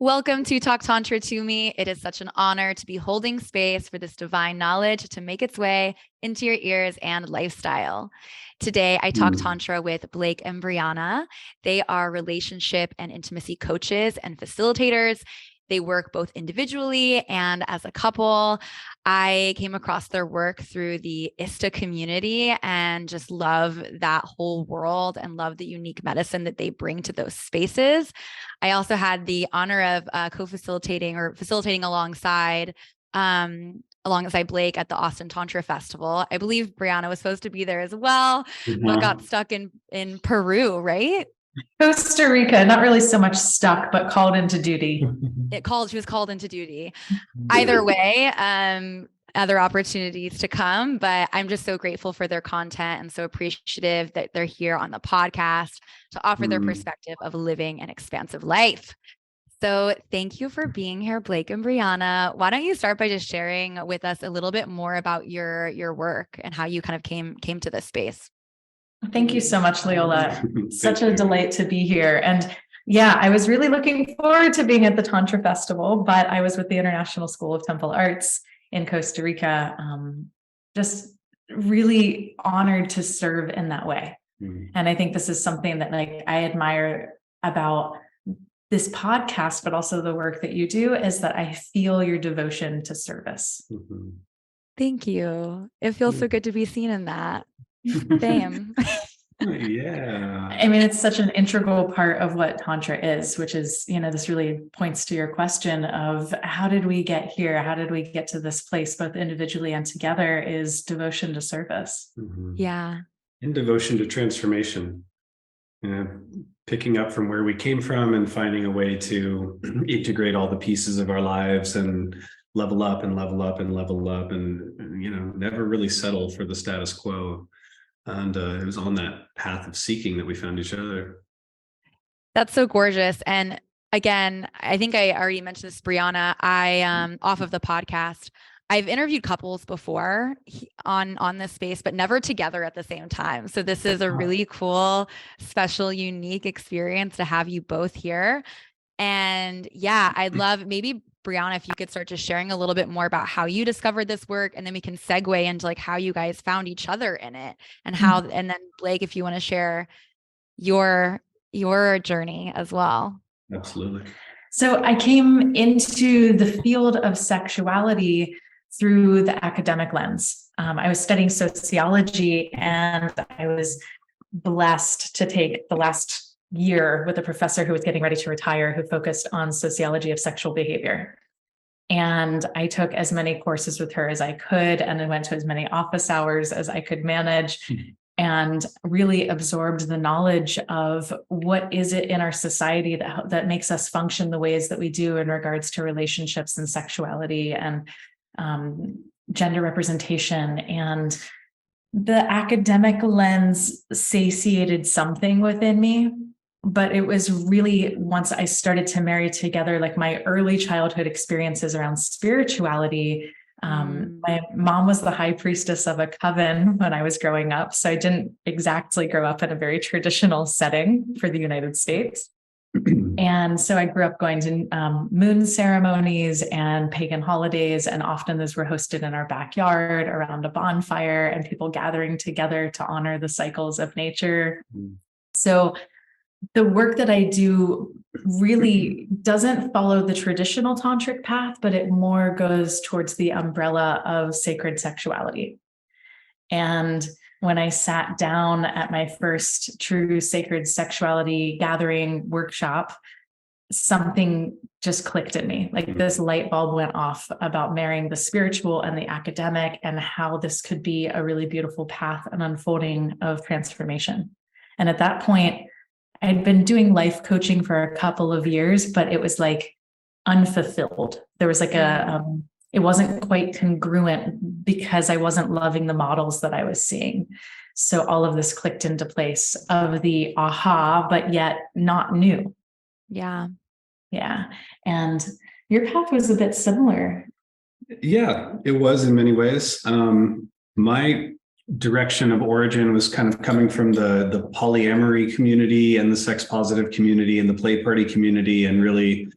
Welcome to Talk Tantra to Me. It is such an honor to be holding space for this divine knowledge to make its way into your ears and lifestyle. Today, I talk Tantra with Blake and Briana. They are relationship and intimacy coaches and facilitators. They work both individually and as a couple. I came across their work through the ISTA community and just love that whole world and love the unique medicine that they bring to those spaces. I also had the honor of co-facilitating or facilitating alongside Blake at the Austin Tantra Festival. I believe Briana was supposed to be there as well, but got stuck in Peru, right? Costa Rica, not really so much stuck, but called into duty. She was called into duty. Either way, other opportunities to come, but I'm just so grateful for their content and so appreciative that they're here on the podcast to offer their perspective of living an expansive life. So thank you for being here, Blake and Briana. Why don't you start by just sharing with us a little bit more about your work and how you kind of came to this space? Thank you so much, Leola. Such a delight to be here. And yeah, I was really looking forward to being at the Tantra Festival, but I was with the International School of Temple Arts in Costa Rica. Just really honored to serve in that way. And I think this is something that I admire about this podcast, but also the work that you do, is that I feel your devotion to service. Thank you. It feels so good to be seen in that. Same. Yeah. I mean, it's such an integral part of what Tantra is, which is, this really points to your question of how did we get here? How did we get to this place, both individually and together, is devotion to service. Yeah. And devotion to transformation. Picking up from where we came from and finding a way to integrate all the pieces of our lives and level up and level up and level up and, never really settle for the status quo. And it was on that path of seeking that we found each other. That's so gorgeous. And again, I think I already mentioned this, Briana. I off of the podcast, I've interviewed couples before on this space, but never together at the same time. So this is a really cool, special, unique experience to have you both here. And yeah, I'd love maybe Briana, if you could start just sharing a little bit more about how you discovered this work, and then we can segue into how you guys found each other in it, and how, and then Blake, if you want to share your journey as well. Absolutely. So I came into the field of sexuality through the academic lens. I was studying sociology, and I was blessed to take the last year with a professor who was getting ready to retire, who focused on sociology of sexual behavior. And I took as many courses with her as I could, and I went to as many office hours as I could manage, and really absorbed the knowledge of what is it in our society that makes us function the ways that we do in regards to relationships and sexuality and gender representation. And the academic lens satiated something within me. But it was really once I started to marry together, my early childhood experiences around spirituality. My mom was the high priestess of a coven when I was growing up. So I didn't exactly grow up in a very traditional setting for the United States. And so I grew up going to moon ceremonies and pagan holidays. And often those were hosted in our backyard around a bonfire and people gathering together to honor the cycles of nature. So the work that I do really doesn't follow the traditional tantric path, but it more goes towards the umbrella of sacred sexuality. And when I sat down at my first true sacred sexuality gathering workshop, something just clicked in me. This light bulb went off about marrying the spiritual and the academic, and how this could be a really beautiful path and unfolding of transformation. And at that point, I'd been doing life coaching for a couple of years, but it was unfulfilled. There was it wasn't quite congruent because I wasn't loving the models that I was seeing. So all of this clicked into place of the aha, but yet not new. Yeah. Yeah. And your path was a bit similar. Yeah, it was in many ways. My direction of origin was kind of coming from the polyamory community and the sex positive community and the play party community, and really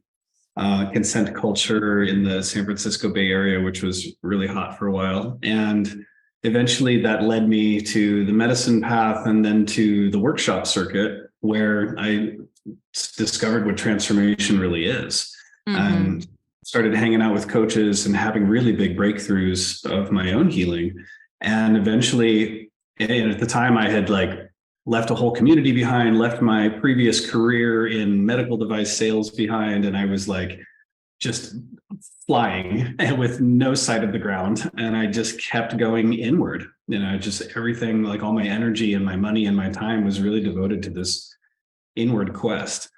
consent culture in the San Francisco Bay Area, which was really hot for a while. And eventually that led me to the medicine path and then to the workshop circuit, where I discovered what transformation really is. And started hanging out with coaches and having really big breakthroughs of my own healing. And eventually, and at the time I had like left a whole community behind, left my previous career in medical device sales behind. And I was like just flying with no sight of the ground. And I just kept going inward. Just everything, like all my energy and my money and my time was really devoted to this inward quest.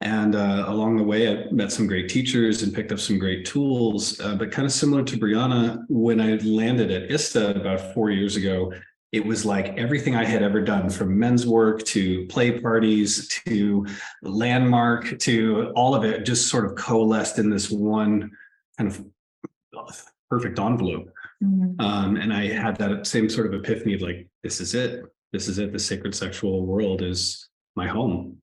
And along the way, I met some great teachers and picked up some great tools. But kind of similar to Briana, when I landed at ISTA about 4 years ago, it was like everything I had ever done, from men's work to play parties to Landmark to all of it, just sort of coalesced in this one kind of perfect envelope. And I had that same sort of epiphany of like, this is it. This is it. The sacred sexual world is my home.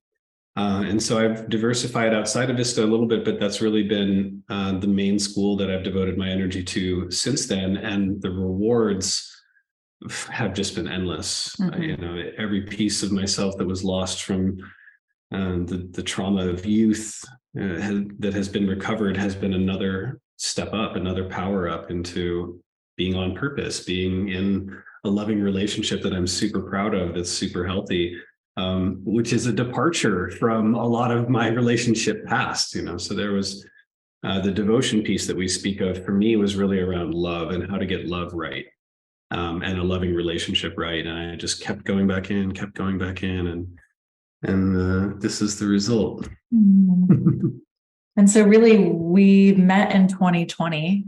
And so I've diversified outside of ISTA a little bit, but that's really been the main school that I've devoted my energy to since then. And the rewards have just been endless. Every piece of myself that was lost from the trauma of youth that has been recovered has been another step up, another power up into being on purpose, being in a loving relationship that I'm super proud of, that's super healthy. Which is a departure from a lot of my relationship past, So there was the devotion piece that we speak of for me was really around love and how to get love right, and a loving relationship right. And I just kept going back in, and this is the result. And so really we met in 2020.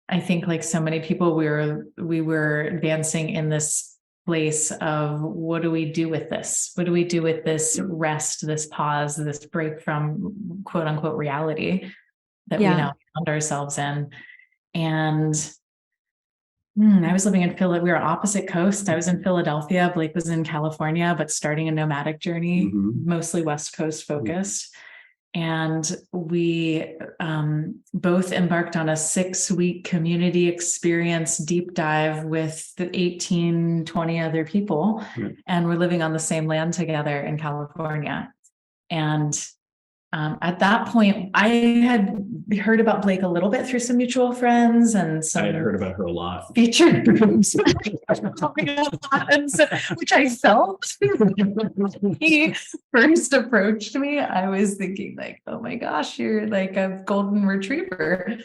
I think like so many people, we were advancing in this place of what do we do with this? What do we do with this rest, this pause, this break from quote unquote reality that we now found ourselves in? And I was living in Philly. We were opposite coast. I was in Philadelphia. Blake was in California, but starting a nomadic journey, mostly West Coast focused. And we both embarked on a 6-week community experience deep dive with 18, 20 other people. And we're living on the same land together in California. And at that point, I had heard about Blake a little bit through some mutual friends and some. I had heard about her a lot. Featured groups, which I felt. He first approached me, I was thinking like, oh my gosh, you're like a golden retriever.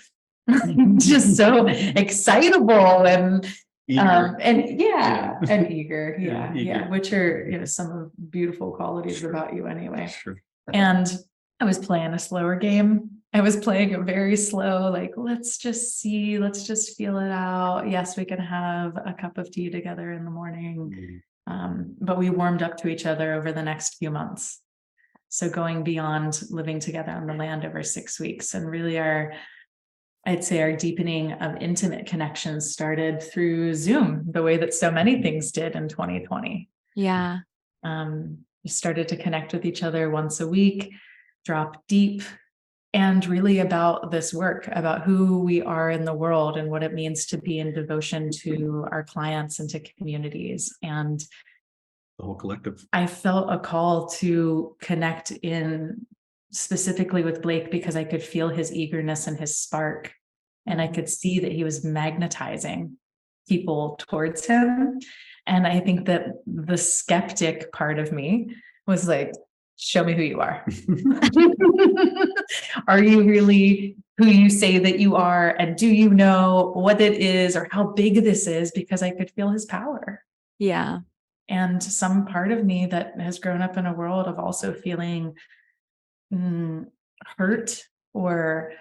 Just so excitable and eager. And eager. Yeah. Which are, some of the beautiful qualities about you anyway. Sure. And I was playing a slower game. I was playing a very slow, like, let's just see, let's just feel it out. Yes, we can have a cup of tea together in the morning. But we warmed up to each other over the next few months. So going beyond living together on the land over 6 weeks, and really I'd say our deepening of intimate connections started through Zoom, the way that so many things did in 2020. Yeah. We started to connect with each other once a week, drop deep, and really about this work, about who we are in the world and what it means to be in devotion to our clients and to communities. And the whole collective. I felt a call to connect in specifically with Blake because I could feel his eagerness and his spark. And I could see that he was magnetizing people towards him. And I think that the skeptic part of me was like, show me who you are. Are you really who you say that you are? And do you know what it is or how big this is? Because I could feel his power. Yeah. And some part of me that has grown up in a world of also feeling hurt or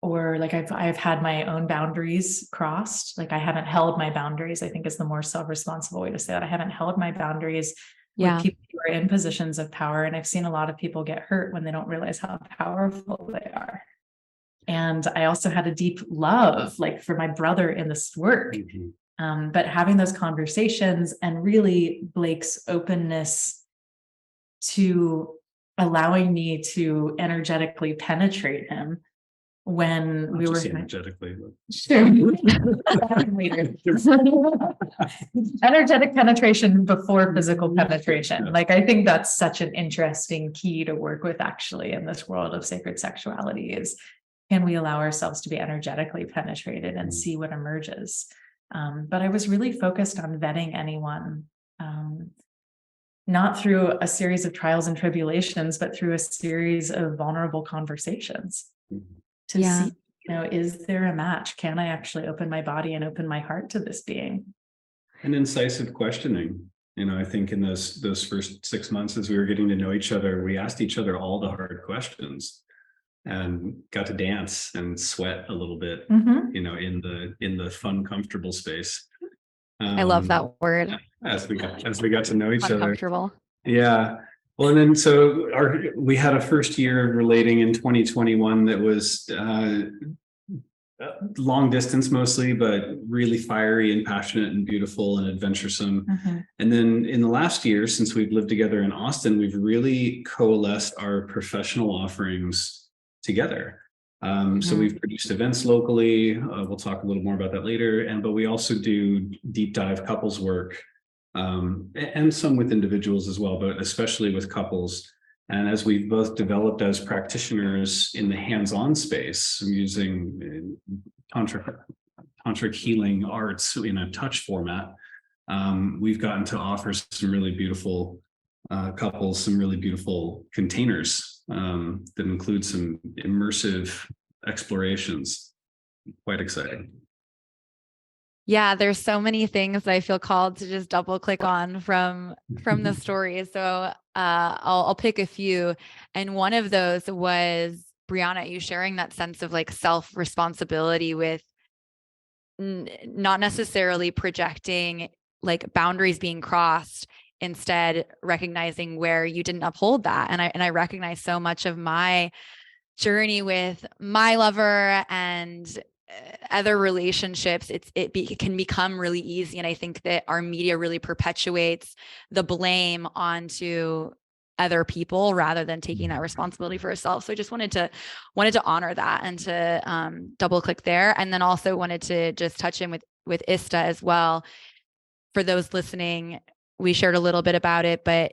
like I've had my own boundaries crossed. Like I haven't held my boundaries, I think is the more self-responsible way to say that. I haven't held my boundaries with people who are in positions of power. And I've seen a lot of people get hurt when they don't realize how powerful they are. And I also had a deep love, like for my brother in this work. But having those conversations and really Blake's openness to allowing me to energetically penetrate him when Not we were just energetically, but Sure. Energetic penetration before physical penetration. Yeah. Like, I think that's such an interesting key to work with actually in this world of sacred sexuality is, can we allow ourselves to be energetically penetrated and see what emerges? But I was really focused on vetting anyone, not through a series of trials and tribulations, but through a series of vulnerable conversations to Yeah. see, is there a match? Can I actually open my body and open my heart to this being? And incisive questioning. I think in those first 6 months as we were getting to know each other, we asked each other all the hard questions and got to dance and sweat a little bit, Mhm. in the fun, comfortable space. I love that word. As we got to know each other. Uncomfortable. Yeah. Well, and then so we had a first year of relating in 2021 that was long distance mostly, but really fiery and passionate and beautiful and adventuresome. Mhm. And then in the last year, since we've lived together in Austin, we've really coalesced our professional offerings together. So we've produced events locally. We'll talk a little more about that later. But we also do deep dive couples work, and some with individuals as well, but especially with couples. And as we've both developed as practitioners in the hands-on space, using tantric healing arts in a touch format, we've gotten to offer some really beautiful couples, some really beautiful containers that include some immersive explorations. Quite exciting. Yeah, there's so many things I feel called to just double click on from the story. So I'll pick a few. And one of those was, Briana, you sharing that sense of like self-responsibility with not necessarily projecting like boundaries being crossed, instead recognizing where you didn't uphold that. And I recognize so much of my journey with my lover and other relationships, it can become really easy. And I think that our media really perpetuates the blame onto other people rather than taking that responsibility for ourselves. So I just wanted to honor that and to double click there. And then also wanted to just touch in with Ista as well. For those listening, we shared a little bit about it, but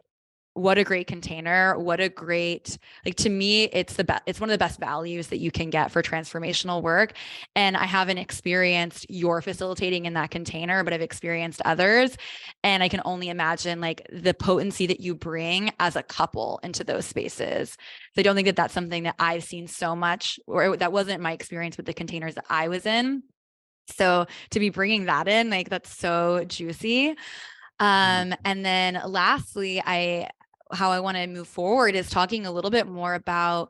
what a great container. What a great, like, to me, it's one of the best values that you can get for transformational work. And I haven't experienced your facilitating in that container, but I've experienced others. And I can only imagine like the potency that you bring as a couple into those spaces. So I don't think that that's something that I've seen so much, or that wasn't my experience with the containers that I was in. So to be bringing that in, like, that's so juicy. And then lastly, how I want to move forward is talking a little bit more about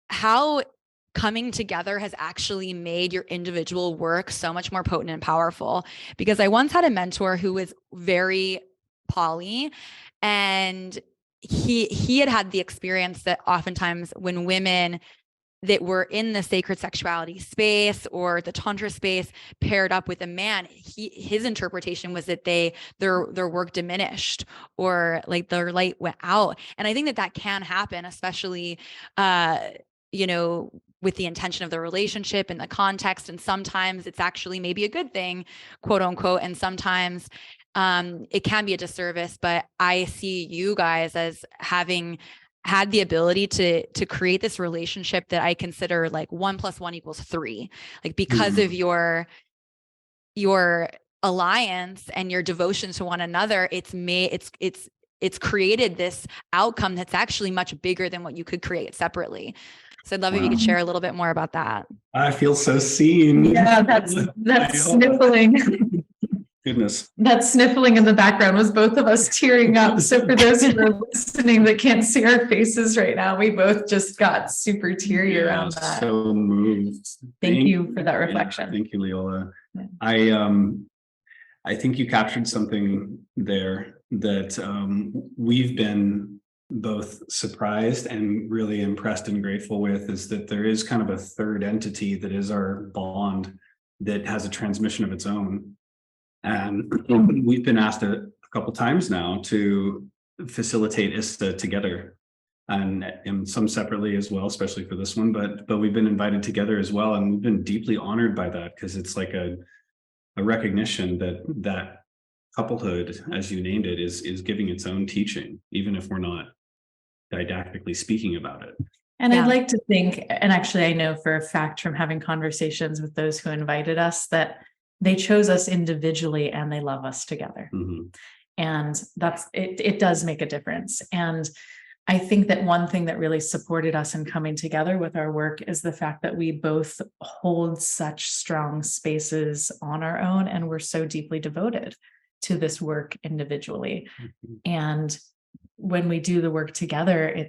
how coming together has actually made your individual work so much more potent and powerful. Because I once had a mentor who was very poly, and he had the experience that oftentimes when women that were in the sacred sexuality space or the tantra space paired up with a man, his interpretation was that their work diminished or like their light went out. And I think that can happen, especially with the intention of the relationship and the context. And sometimes it's actually maybe a good thing, quote unquote, and sometimes it can be a disservice. But I see you guys as having had the ability to create this relationship that I consider like 1 + 1 = 3, like because of your alliance and your devotion to one another, it's created this outcome that's actually much bigger than what you could create separately. So I'd love if you could share a little bit more about that. I feel so seen. Yeah, that's sniffling. Goodness. That sniffling in the background was both of us tearing up. So for those who are listening that can't see our faces right now, we both just got super teary around that. So moved. Thank you for that reflection. Thank you, Leola. Yeah. I think you captured something there that we've been both surprised and really impressed and grateful with, is that there is kind of a third entity that is our bond that has a transmission of its own. And we've been asked a couple times now to facilitate ISTA together. and some separately as well, especially for this one, but we've been invited together as well. And we've been deeply honored by that, because it's like a recognition that couplehood, as you named it, is giving its own teaching, even if we're not didactically speaking about it. And Yeah. I'd like to think, and actually I know for a fact from having conversations with those who invited us, that they chose us individually and they love us together. Mm-hmm. And that's it. It does make a difference. And I think that one thing that really supported us in coming together with our work is the fact that we both hold such strong spaces on our own, and we're so deeply devoted to this work individually. Mm-hmm. And when we do the work together,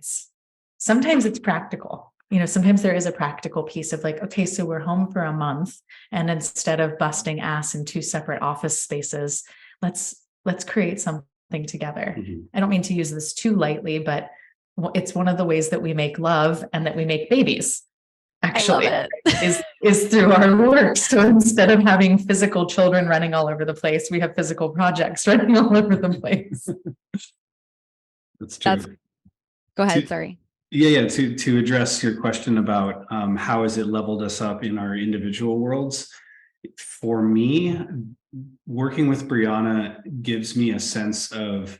sometimes it's practical. Sometimes there is a practical piece of like, okay, so we're home for a month, and instead of busting ass in 2 separate office spaces, let's create something together. Mm-hmm. I don't mean to use this too lightly, but it's one of the ways that we make love and that we make babies, actually, is through our work. So instead of having physical children running all over the place, we have physical projects running all over the place. That's true. Go ahead. Sorry. Yeah. To address your question about how has it leveled us up in our individual worlds, for me, working with Briana gives me a sense of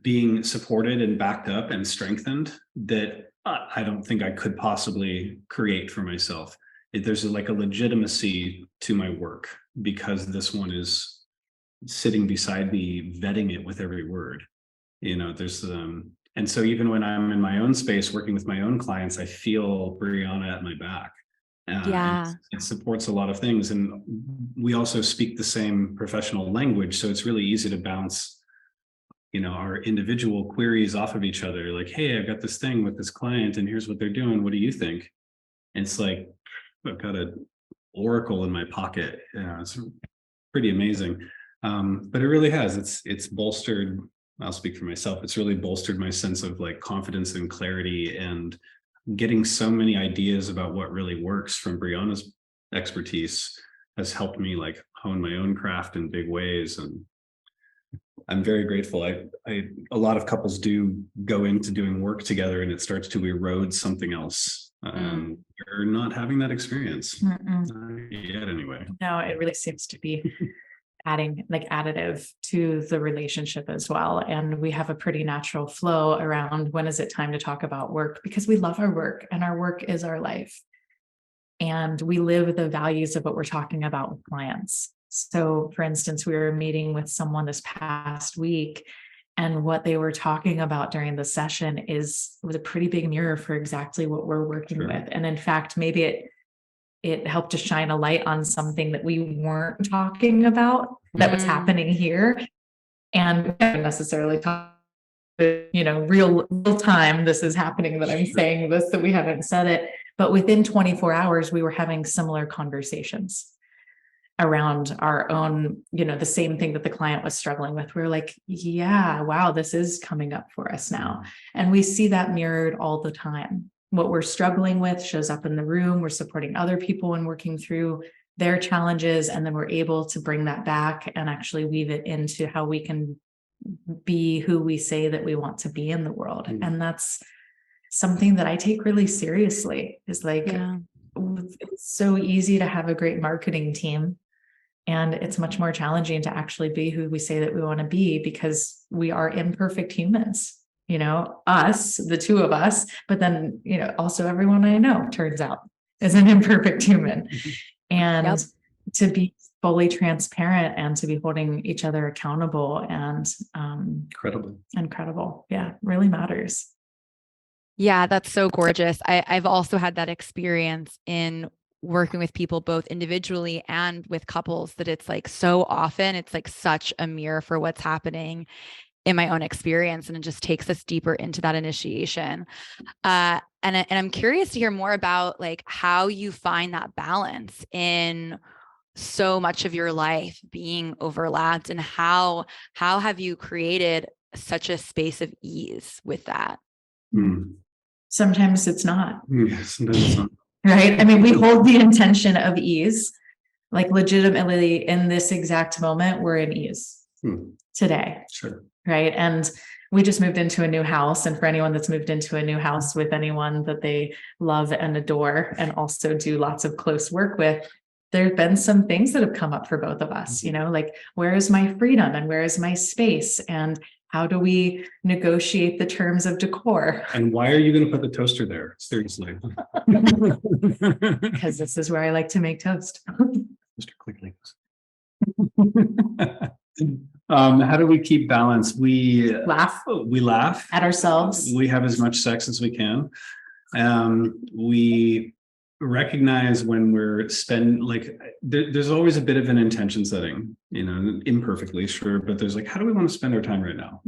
being supported and backed up and strengthened that I don't think I could possibly create for myself. There's like a legitimacy to my work because this one is sitting beside me, vetting it with every word. There's and so even when I'm in my own space working with my own clients, I feel Briana at my back. Yeah. It supports a lot of things. And we also speak the same professional language. So it's really easy to bounce, our individual queries off of each other. Like, hey, I've got this thing with this client and here's what they're doing. What do you think? And it's like, I've got an oracle in my pocket. It's pretty amazing. But it really has, it's bolstered. I'll speak for myself. It's really bolstered my sense of like confidence and clarity, and getting so many ideas about what really works from Briana's expertise has helped me like hone my own craft in big ways. And I'm very grateful. A lot of couples do go into doing work together and it starts to erode something else. You're not having that experience yet anyway. No, it really seems to be adding like additive to the relationship as well. And we have a pretty natural flow around when is it time to talk about work, because we love our work and our work is our life. And we live the values of what we're talking about with clients. So for instance, we were meeting with someone this past week, and what they were talking about during the session was a pretty big mirror for exactly what we're working with. And in fact, maybe it helped to shine a light on something that we weren't talking about that was happening here. And we haven't necessarily talked, real time, this is happening, that I'm saying this, that we haven't said it. But within 24 hours, we were having similar conversations around our own, the same thing that the client was struggling with. We were like, yeah, wow, this is coming up for us now. And we see that mirrored all the time. What we're struggling with shows up in the room. We're supporting other people and working through their challenges. And then we're able to bring that back and actually weave it into how we can be who we say that we want to be in the world. And that's something that I take really seriously. Is like, it's so easy to have a great marketing team, and it's much more challenging to actually be who we say that we want to be, because we are imperfect humans. Us, the two of us, but then, also everyone I know turns out is an imperfect human. And to be fully transparent and to be holding each other accountable and incredible. Yeah, really matters. Yeah, that's so gorgeous. I've also had that experience in working with people both individually and with couples, that it's like so often it's like such a mirror for what's happening in my own experience, and it just takes us deeper into that initiation. And I'm curious to hear more about like how you find that balance in so much of your life being overlapped, and how have you created such a space of ease with that? Sometimes it's not. Sometimes it's not. Right? I mean, we hold the intention of ease, like legitimately in this exact moment, we're in ease today. Sure. Right. And we just moved into a new house. And for anyone that's moved into a new house with anyone that they love and adore and also do lots of close work with, there have been some things that have come up for both of us, like, where is my freedom and where is my space? And how do we negotiate the terms of decor? And why are you going to put the toaster there? Seriously. Because this is where I like to make toast. Mr. Quickly. How do we keep balance? We laugh At ourselves. We have as much sex as we can. We recognize when we're there's always a bit of an intention setting, imperfectly, sure, but there's like, how do we want to spend our time right now?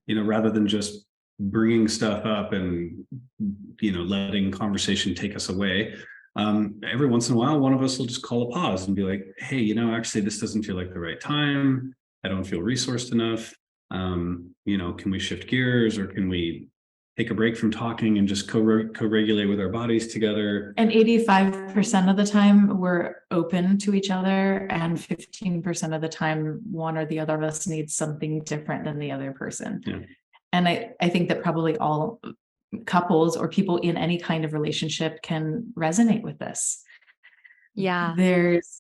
Rather than just bringing stuff up and letting conversation take us away. Every once in a while, one of us will just call a pause and be like, hey, actually this doesn't feel like the right time. I don't feel resourced enough. Can we shift gears, or can we take a break from talking and just co-regulate with our bodies together? And 85% of the time we're open to each other, and 15% of the time one or the other of us needs something different than the other person. Yeah. And I think that probably all couples or people in any kind of relationship can resonate with this. Yeah.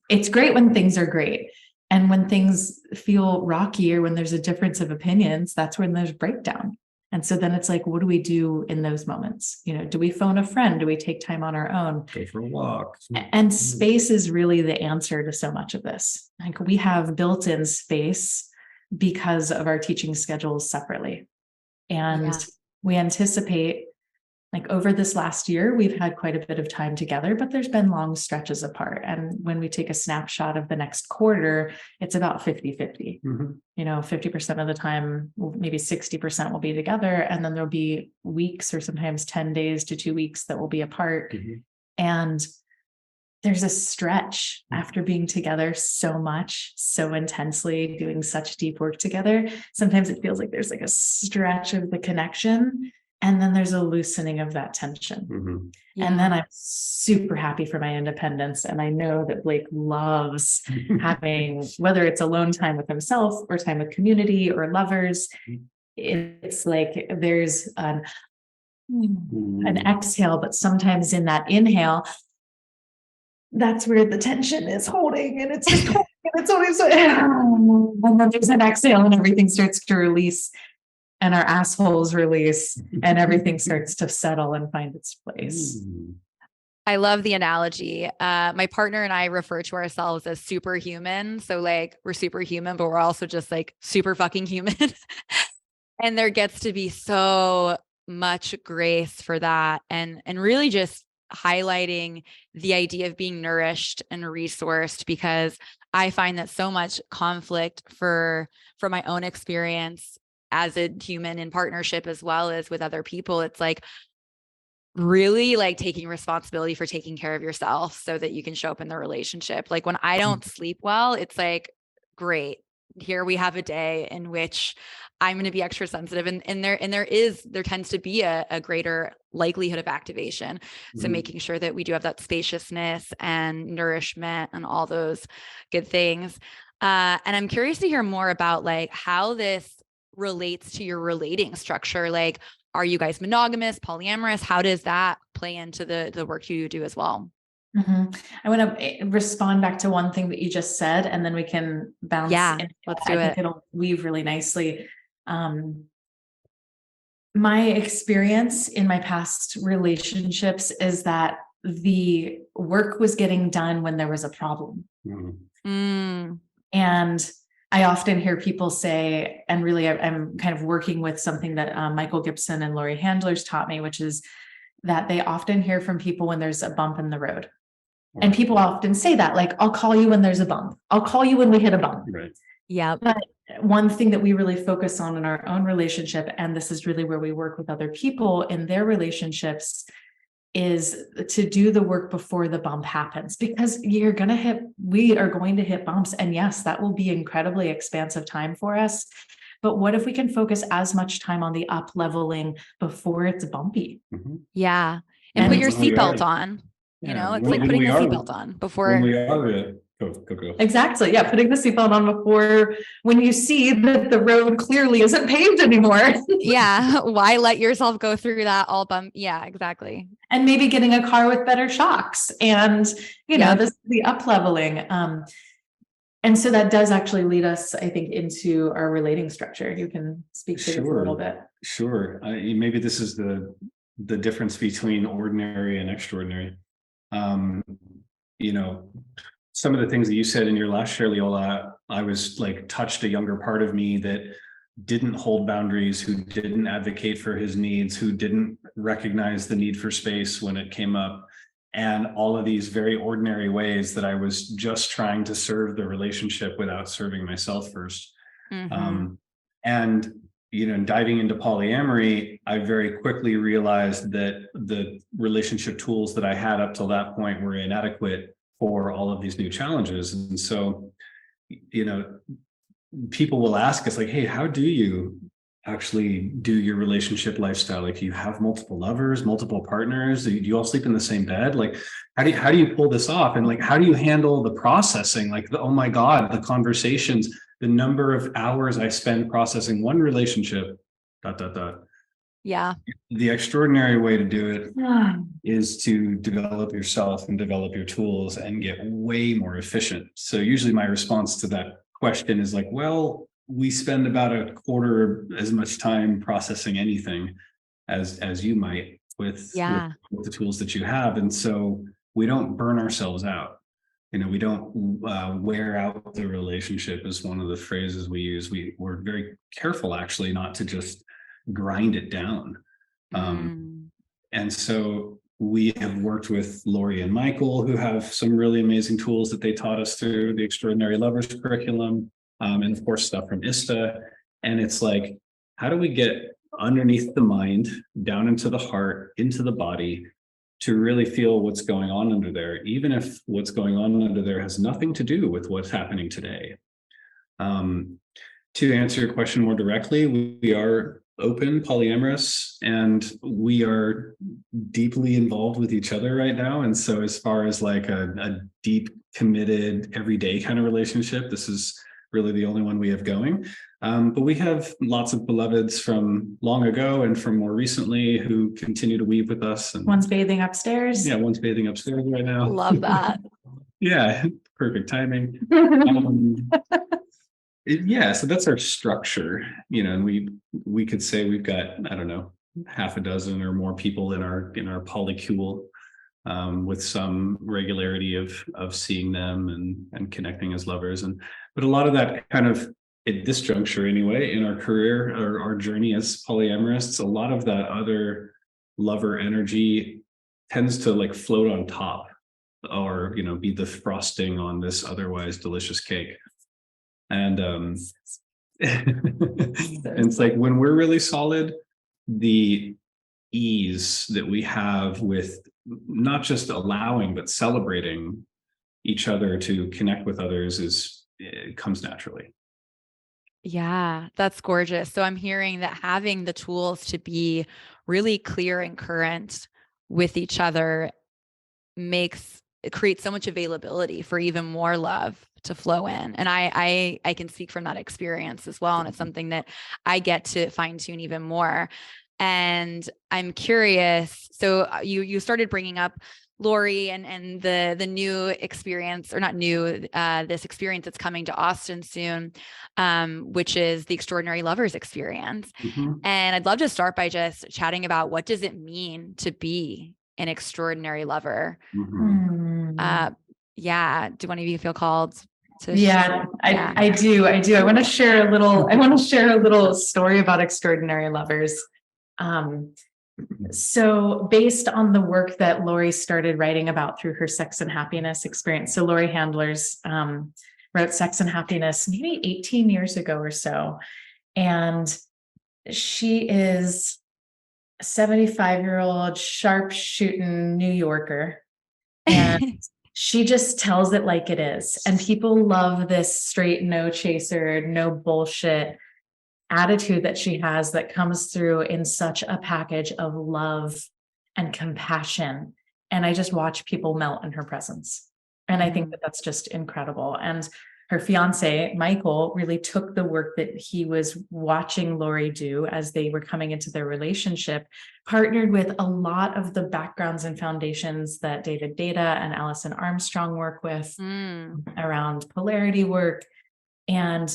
It's great when things are great. And when things feel rocky, or when there's a difference of opinions, that's when there's breakdown. And so then it's like, what do we do in those moments? Do we phone a friend? Do we take time on our own? Go for a walk. And space is really the answer to so much of this. Like, we have built-in space because of our teaching schedules separately. And we anticipate, like, over this last year, we've had quite a bit of time together, but there's been long stretches apart. And when we take a snapshot of the next quarter, it's about 50-50. 50% of the time, maybe 60% will be together. And then there'll be weeks, or sometimes 10 days to 2 weeks, that will be apart. And there's a stretch after being together so much, so intensely, doing such deep work together. Sometimes it feels like there's like a stretch of the connection. And then there's a loosening of that tension. And then I'm super happy for my independence. And I know that Blake loves having, whether it's alone time with himself or time with community or lovers, it's like there's an exhale, but sometimes in that inhale, that's where the tension is holding, and it's just holding, and it's always, and then there's an exhale and everything starts to release. And our assholes release, and everything starts to settle and find its place. I love the analogy. My partner and I refer to ourselves as superhuman. So like, we're superhuman, but we're also just like super fucking human. And there gets to be so much grace for that. And really just highlighting the idea of being nourished and resourced, because I find that so much conflict for my own experience as a human in partnership, as well as with other people, it's like really like taking responsibility for taking care of yourself so that you can show up in the relationship. Like, when I don't sleep well, it's like, great, here we have a day in which I'm going to be extra sensitive. And there tends to be a greater likelihood of activation. So making sure that we do have that spaciousness and nourishment and all those good things. And I'm curious to hear more about like how this relates to your relating structure. Like, are you guys monogamous, polyamorous? How does that play into the work you do as well? I want to respond back to one thing that you just said, and then we can bounce. Let's do it. I think it'll weave really nicely. My experience in my past relationships is that the work was getting done when there was a problem. And I often hear people say, and really I'm kind of working with something that Michael Gibson and Laurie Handler's taught me, which is that they often hear from people when there's a bump in the road. And people often say that, like, I'll call you when there's a bump. I'll call you when we hit a bump. Right. Yeah. But one thing that we really focus on in our own relationship, and this is really where we work with other people in their relationships, is to do the work before the bump happens, because we are going to hit bumps. And yes, that will be incredibly expansive time for us. But what if we can focus as much time on the up leveling before it's bumpy? Yeah. And put your seatbelt on. It's like putting the seatbelt on before. When we are Go. Exactly. Yeah. Putting the seatbelt on before, when you see that the road clearly isn't paved anymore. Yeah. Why let yourself go through that all bump? Yeah, exactly. And maybe getting a car with better shocks and, Yep. this the up leveling. And so that does actually lead us, I think, into our relating structure. You can speak to this a little bit. Sure. Maybe this is the difference between ordinary and extraordinary. Some of the things that you said in your last share, Leola, I was like touched a younger part of me that didn't hold boundaries, who didn't advocate for his needs, who didn't recognize the need for space when it came up. And all of these very ordinary ways that I was just trying to serve the relationship without serving myself first. Mm-hmm. And diving into polyamory, I very quickly realized that the relationship tools that I had up till that point were inadequate for all of these new challenges. And so, people will ask us like, hey, how do you actually do your relationship lifestyle? Like, you have multiple lovers, multiple partners? Do you all sleep in the same bed? Like, how do you pull this off? And like, how do you handle the processing? Like, oh my God, the conversations, the number of hours I spend processing one relationship, ... Yeah. The extraordinary way to do it is to develop yourself and develop your tools and get way more efficient. So usually my response to that question is like, well, we spend about a quarter as much time processing anything as you might with the tools that you have. And so we don't burn ourselves out. We don't wear out the relationship is one of the phrases we use. We're very careful actually not to just grind it down. And so we have worked with Lori and Michael, who have some really amazing tools that they taught us through the Extraordinary Lovers curriculum, and of course stuff from ISTA. And it's like, how do we get underneath the mind, down into the heart, into the body, to really feel what's going on under there, even if what's going on under there has nothing to do with what's happening today. To answer your question more directly, we are open, polyamorous, and we are deeply involved with each other right now. And so as far as like a deep, committed, everyday kind of relationship, this is really the only one we have going. But we have lots of beloveds from long ago and from more recently who continue to weave with us. And one's bathing upstairs. Yeah, one's bathing upstairs right now. Love that. Yeah, perfect timing. So that's our structure, and we could say we've got, I don't know, half a dozen or more people in our polycule, with some regularity of seeing them and connecting as lovers. But a lot of that kind of, at this juncture anyway, in our career or our journey as polyamorists, a lot of that other lover energy tends to like float on top, or be the frosting on this otherwise delicious cake. And and it's like, when we're really solid, the ease that we have with not just allowing but celebrating each other to connect with others it comes naturally. Yeah, that's gorgeous. So I'm hearing that having the tools to be really clear and current with each other creates so much availability for even more love to flow in. And I can speak from that experience as well. And it's something that I get to fine tune even more. And I'm curious. So you started bringing up Lori and the new experience, or not new, this experience that's coming to Austin soon, which is the Extraordinary Lovers experience. Mm-hmm. And I'd love to start by just chatting about, what does it mean to be an extraordinary lover? Mm-hmm. Do one of you feel called to share? I do. I want to share a little story about extraordinary lovers. So based on the work that Lori started writing about through her Sex and Happiness experience. So Lori Handlers wrote Sex and Happiness maybe 18 years ago or so. And she is a 75-year-old sharpshooting New Yorker. And she just tells it like it is. And people love this straight, no chaser, no bullshit attitude that she has, that comes through in such a package of love and compassion. And I just watch people melt in her presence. And I think that that's just incredible. And her fiance, Michael, really took the work that he was watching Lori do as they were coming into their relationship, partnered with a lot of the backgrounds and foundations that David Data and Allison Armstrong work with around polarity work. And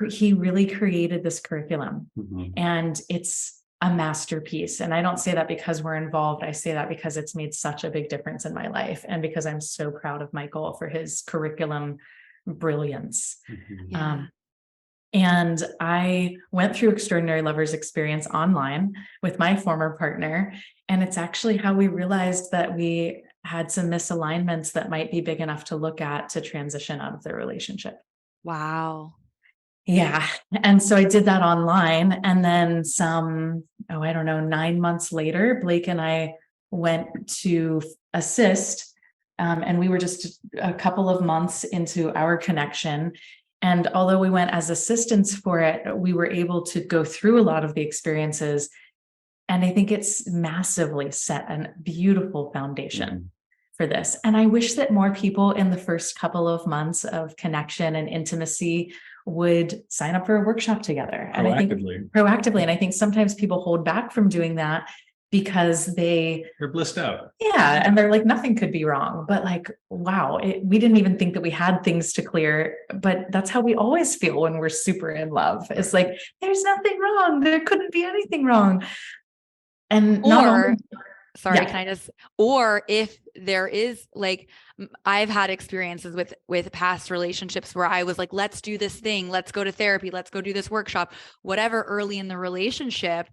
he really created this curriculum. And it's a masterpiece. And I don't say that because we're involved. I say that because it's made such a big difference in my life. And because I'm so proud of Michael for his curriculum brilliance. And I went through Extraordinary Lovers Experience online with my former partner. And it's actually how we realized that we had some misalignments that might be big enough to look at to transition out of the relationship. Wow. Yeah. And so I did that online. And then 9 months later, Blake and I went to assist. And we were just a couple of months into our connection. And although we went as assistants for it, we were able to go through a lot of the experiences. And I think it's massively set a beautiful foundation for this. And I wish that more people in the first couple of months of connection and intimacy would sign up for a workshop together. And I think proactively. And I think sometimes people hold back from doing that because they're blissed out. Yeah. And they're like, nothing could be wrong. But like, wow, we didn't even think that we had things to clear. But that's how we always feel when we're super in love. It's like, there's nothing wrong. There couldn't be anything wrong. And or if there is, like, I've had experiences with past relationships where I was like, let's do this thing, let's go to therapy, let's go do this workshop, whatever, early in the relationship.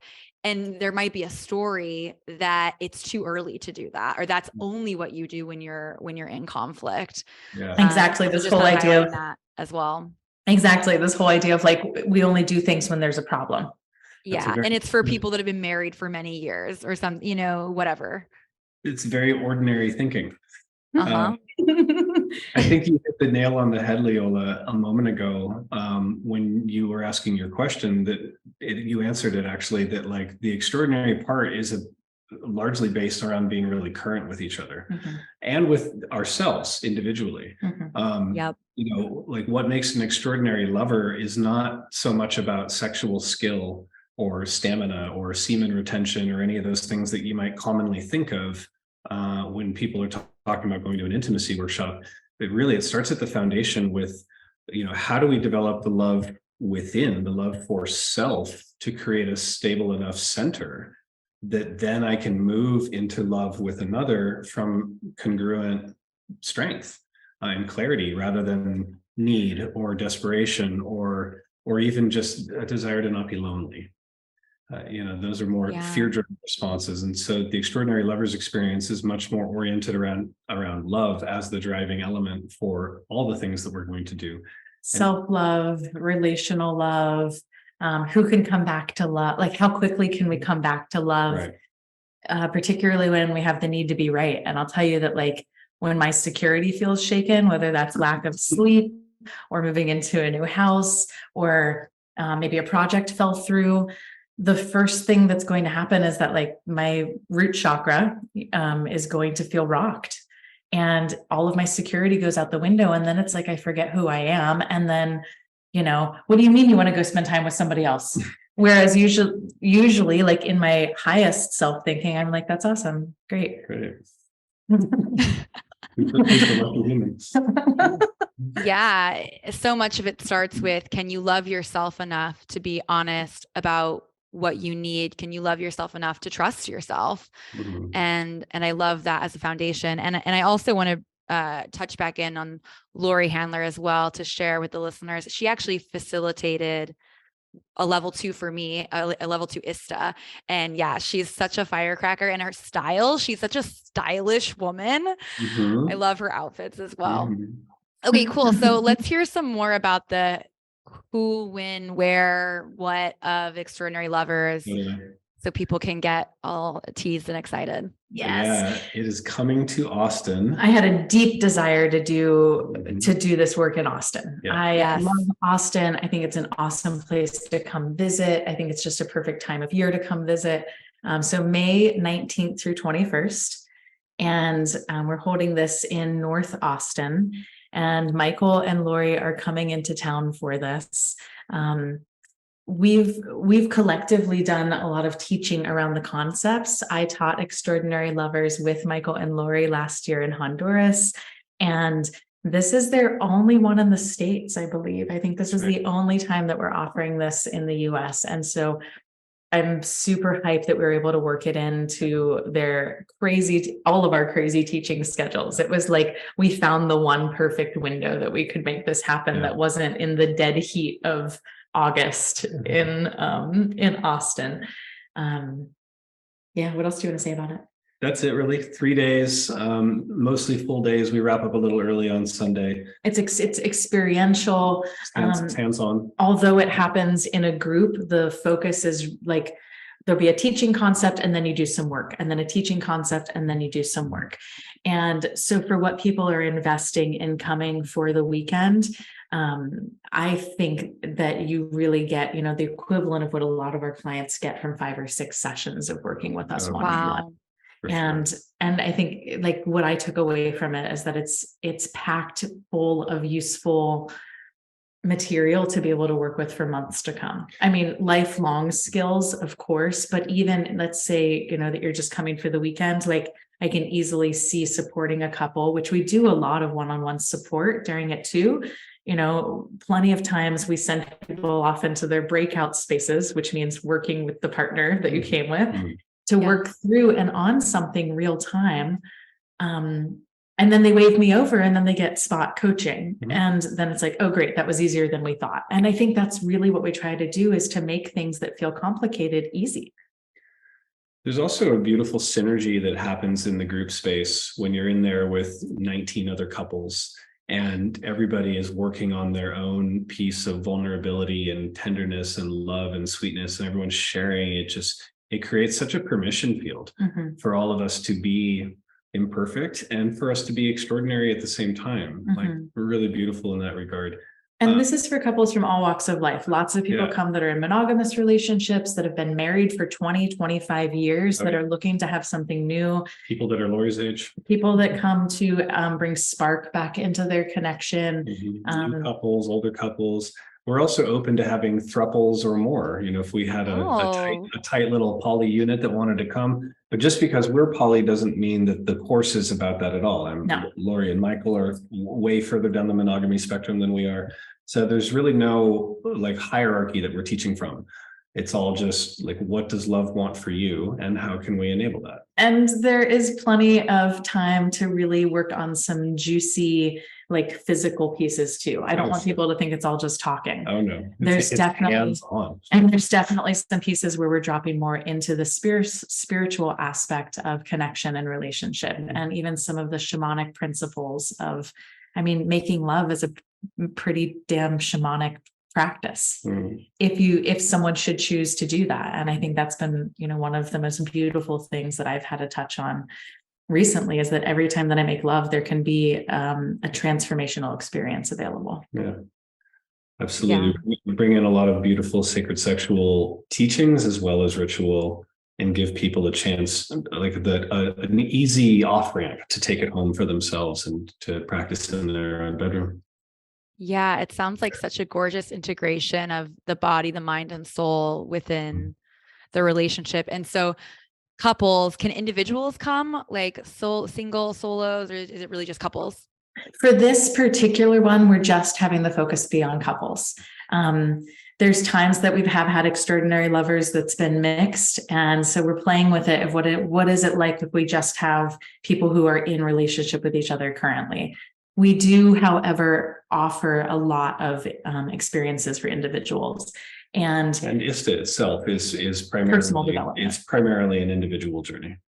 And there might be a story that it's too early to do that, or that's only what you do when you're in conflict. Yeah. Exactly. This whole idea of that as well. Exactly. This whole idea of like, we only do things when there's a problem. Yeah. And it's for people that have been married for many years or some, whatever. It's very ordinary thinking. I think you hit the nail on the head, Leola, a moment ago, when you were asking your question, you answered it actually, that like the extraordinary part is largely based around being really current with each other and with ourselves individually. Like what makes an extraordinary lover is not so much about sexual skill or stamina or semen retention or any of those things that you might commonly think of when people are talking about going to an intimacy workshop. But really, it starts at the foundation with, how do we develop the love within, the love for self, to create a stable enough center that then I can move into love with another from congruent strength and clarity, rather than need or desperation or even just a desire to not be lonely. Those are more fear-driven responses. And so the extraordinary lovers experience is much more oriented around love as the driving element for all the things that we're going to do. Self-love, relational love, who can come back to love? Like, how quickly can we come back to love? Right. Particularly when we have the need to be right. And I'll tell you that, like, when my security feels shaken, whether that's lack of sleep or moving into a new house, or maybe a project fell through, the first thing that's going to happen is that, like, my root chakra is going to feel rocked, and all of my security goes out the window. And then it's like, I forget who I am. And then, what do you mean you want to go spend time with somebody else? Whereas usually like in my highest self thinking, I'm like, that's awesome. Great. Yeah. So much of it starts with, can you love yourself enough to be honest about what you need? Can you love yourself enough to trust yourself? And I love that as a foundation. And I also want to touch back in on Lori Handler as well, to share with the listeners. She actually facilitated a level 2 for me, a level 2 ISTA. And yeah, she's such a firecracker in her style. She's such a stylish woman. I love her outfits as well. Okay, cool. So let's hear some more about the who, when, where, what of Extraordinary Lovers, so people can get all teased and excited. Yes. Yeah, it is coming to Austin. I had a deep desire to do this work in Austin. I love Austin. I think it's an awesome place to come visit. I think it's just a perfect time of year to come visit. So May 19th through 21st. And we're holding this in North Austin. And Michael and Lori are coming into town for this. We've collectively done a lot of teaching around the concepts. I taught Extraordinary Lovers with Michael and Lori last year in Honduras, and this is their only one in the States, I believe. I think this is the only time that we're offering this in the US. And so I'm super hyped that we were able to work it into all of our crazy teaching schedules. It was like we found the one perfect window that we could make this happen that wasn't in the dead heat of August in Austin. What else do you want to say about it? That's it, really. 3 days, mostly full days. We wrap up a little early on Sunday. It's experiential. Hands-on. Although it happens in a group, the focus is like there'll be a teaching concept and then you do some work, and then a teaching concept and then you do some work. And so for what people are investing in coming for the weekend, I think that you really get, the equivalent of what a lot of our clients get from 5 or 6 sessions of working with us one-on-one. And I think like what I took away from it is that it's packed full of useful material to be able to work with for months to come. I mean, lifelong skills, of course, but even let's say, that you're just coming for the weekend, like I can easily see supporting a couple, which we do a lot of one-on-one support during it too. Plenty of times we send people off into their breakout spaces, which means working with the partner that you came with to work through and on something real time. And then they wave me over and then they get spot coaching. And then it's like, oh, great, that was easier than we thought. And I think that's really what we try to do, is to make things that feel complicated easy. There's also a beautiful synergy that happens in the group space when you're in there with 19 other couples and everybody is working on their own piece of vulnerability and tenderness and love and sweetness, and everyone's sharing it. It creates such a permission field for all of us to be imperfect and for us to be extraordinary at the same time. Like, we're really beautiful in that regard. And this is for couples from all walks of life. Lots of people come that are in monogamous relationships, that have been married for 20, 25 years, that are looking to have something new. People that are Lori's age. People that come to bring spark back into their connection. New couples, older couples. We're also open to having thruples or more. If we had a tight little poly unit that wanted to come, but just because we're poly doesn't mean that the course is about that at all. Lori and Michael are way further down the monogamy spectrum than we are. So there's really no like hierarchy that we're teaching from. It's all just like, what does love want for you and how can we enable that? And there is plenty of time to really work on some juicy, like physical pieces too. I don't want people to think it's all just talking. Oh no. There's definitely some pieces where we're dropping more into the spiritual aspect of connection and relationship, and even some of the shamanic principles of, making love is a pretty damn shamanic practice if someone should choose to do that. And I think that's been, one of the most beautiful things that I've had to touch on recently, is that every time that I make love, there can be a transformational experience available. Yeah, absolutely. We bring in a lot of beautiful sacred sexual teachings as well as ritual, and give people a chance, like an easy off ramp to take it home for themselves and to practice in their own bedroom. Yeah, it sounds like such a gorgeous integration of the body, the mind, and soul within the relationship. And so couples, can individuals come, like single solos, or is it really just couples? For this particular one, we're just having the focus be on couples. There's times that we've had extraordinary lovers that's been mixed. And so we're playing with it of what is it like if we just have people who are in relationship with each other currently. We do, however, offer a lot of experiences for individuals. And ISTA itself is primarily personal development. It's primarily an individual journey.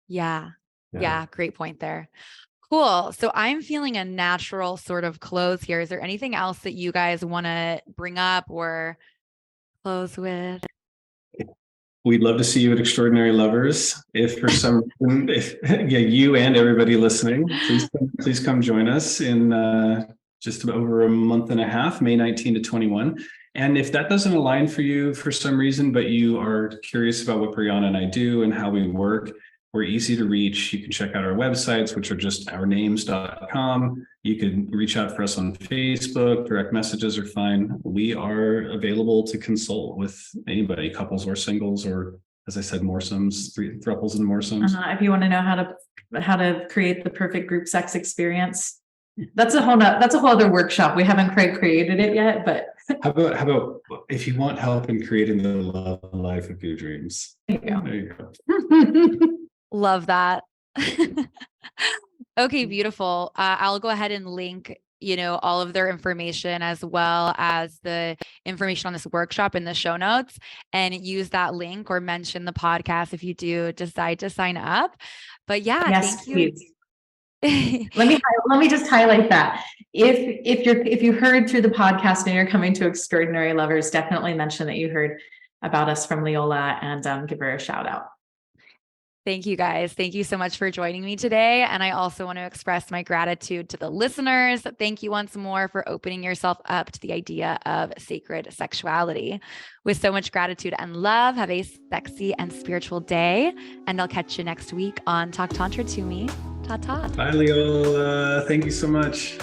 Yeah. Great point there. Cool. So I'm feeling a natural sort of close here. Is there anything else that you guys want to bring up or close with? We'd love to see you at Extraordinary Lovers. If for some reason, you and everybody listening, please come join us in just over a month and a half, May 19 to 21. And if that doesn't align for you for some reason, but you are curious about what Briana and I do and how we work, We're easy to reach. You can check out our websites, which are just ournames.com. You can reach out for us on Facebook. Direct messages are fine. We are available to consult with anybody, couples or singles, or as I said, moresomes, thruples and moresomes. If you want to know how to create the perfect group sex experience, that's a whole other workshop. We haven't quite created it yet, but how about if you want help in creating the love life of your dreams? There you go. There you go. Love that. Okay, beautiful. I'll go ahead and link, all of their information as well as the information on this workshop in the show notes, and use that link or mention the podcast if you do decide to sign up. But yeah, yes, thank you. Please. Let me just highlight that. If you heard through the podcast and you're coming to Extraordinary Lovers, definitely mention that you heard about us from Leola and give her a shout out. Thank you guys. Thank you so much for joining me today. And I also want to express my gratitude to the listeners. Thank you once more for opening yourself up to the idea of sacred sexuality. With so much gratitude and love, have a sexy and spiritual day. And I'll catch you next week on Talk Tantra to Me. Ta-ta. Bye, Leola. Thank you so much.